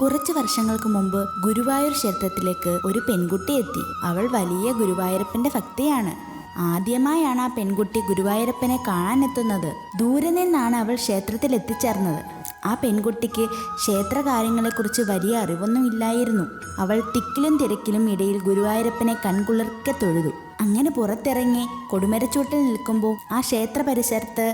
കുറച്ച് വർഷങ്ങൾക്ക് മുമ്പ് ഗുരുവായൂർ ക്ഷേത്രത്തിലേക്ക് ഒരു പെൺകുട്ടി എത്തി. അവൾ വലിയ ഗുരുവായൂരപ്പന്റെ ഭക്തിയാണ്. ആദ്യമായാണ് ആ പെൺകുട്ടി ഗുരുവായൂരപ്പനെ കാണാനെത്തുന്നത്. ദൂരെ നിന്നാണ് അവൾ ക്ഷേത്രത്തിൽ എത്തിച്ചേർന്നത്. ആ പെൺകുട്ടിക്ക് ക്ഷേത്ര കാര്യങ്ങളെക്കുറിച്ച് വലിയ അറിവൊന്നും ഇല്ലായിരുന്നു. അവൾ തിക്കിലും തിരക്കിലും ഇടയിൽ ഗുരുവായൂരപ്പനെ കൺകുളിർക്കെ തൊഴുതു. അങ്ങനെ പുറത്തിറങ്ങി കൊടിമരച്ചൂട്ടിൽ നിൽക്കുമ്പോൾ ആ ക്ഷേത്ര പരിസരത്ത്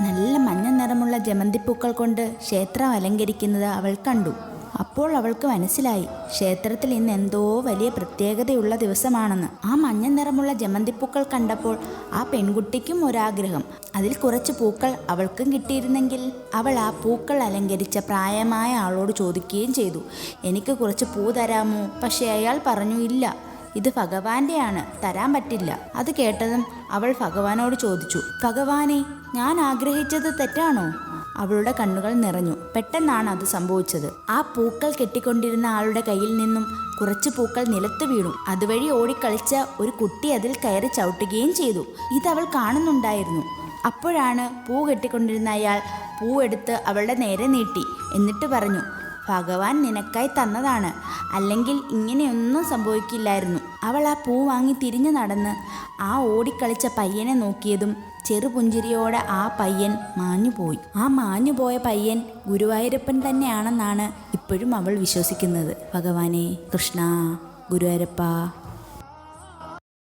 നല്ല മഞ്ഞ നിറമുള്ള ജമന്തിപ്പൂക്കൾ കൊണ്ട് ക്ഷേത്രം അലങ്കരിക്കുന്നത് അവൾ കണ്ടു. അപ്പോൾ അവൾക്ക് മനസ്സിലായി, ക്ഷേത്രത്തിൽ ഇന്ന് എന്തോ വലിയ പ്രത്യേകതയുള്ള ദിവസമാണെന്ന്. ആ മഞ്ഞ നിറമുള്ള ജമന്തിപ്പൂക്കൾ കണ്ടപ്പോൾ ആ പെൺകുട്ടിക്കും ഒരാഗ്രഹം. അതിൽ കുറച്ച് പൂക്കൾ അവൾക്കും കിട്ടിയിരുന്നെങ്കിൽ. അവൾ ആ പൂക്കൾ അലങ്കരിച്ച പ്രായമായ ആളോട് ചോദിക്കുകയും ചെയ്തു, എനിക്ക് കുറച്ച് പൂ തരാമോ? പക്ഷേ അയാൾ പറഞ്ഞു, ഇല്ല, ഇത് ഭഗവാന്റെയാണ്, തരാൻ പറ്റില്ല. അത് കേട്ടതും അവൾ ഭഗവാനോട് ചോദിച്ചു, ഭഗവാനെ, ഞാൻ ആഗ്രഹിച്ചത് തെറ്റാണോ? അവളുടെ കണ്ണുകൾ നിറഞ്ഞു. പെട്ടെന്നാണ് അത് സംഭവിച്ചത്. ആ പൂക്കൾ കെട്ടിക്കൊണ്ടിരുന്ന ആളുടെ കയ്യിൽ നിന്നും കുറച്ച് പൂക്കൾ നിലത്ത് വീണു. അതുവഴി ഓടിക്കളിച്ച ഒരു കുട്ടി അതിൽ കയറി ചവിട്ടുകയും ചെയ്തു. ഇതവൾ കാണുന്നുണ്ടായിരുന്നു. അപ്പോഴാണ് പൂ കെട്ടിക്കൊണ്ടിരുന്ന അയാൾ പൂ എടുത്ത് അവളുടെ നേരെ നീട്ടി. എന്നിട്ട് പറഞ്ഞു, ഭഗവാൻ നിനക്കായി തന്നതാണ്, അല്ലെങ്കിൽ ഇങ്ങനെയൊന്നും സംഭവിക്കില്ലായിരുന്നു. അവൾ ആ പൂ വാങ്ങി തിരിഞ്ഞു നടന്ന് ആ ഓടിക്കളിച്ച പയ്യനെ നോക്കിയതും ചെറുപുഞ്ചിരിയോടെ ആ പയ്യൻ മാഞ്ഞുപോയി. ആ മാഞ്ഞുപോയ പയ്യൻ ഗുരുവായൂരപ്പൻ തന്നെയാണെന്നാണ് ഇപ്പോഴും അവൾ വിശ്വസിക്കുന്നത്. ഭഗവാനെ, കൃഷ്ണ, ഗുരുവായൂരപ്പ.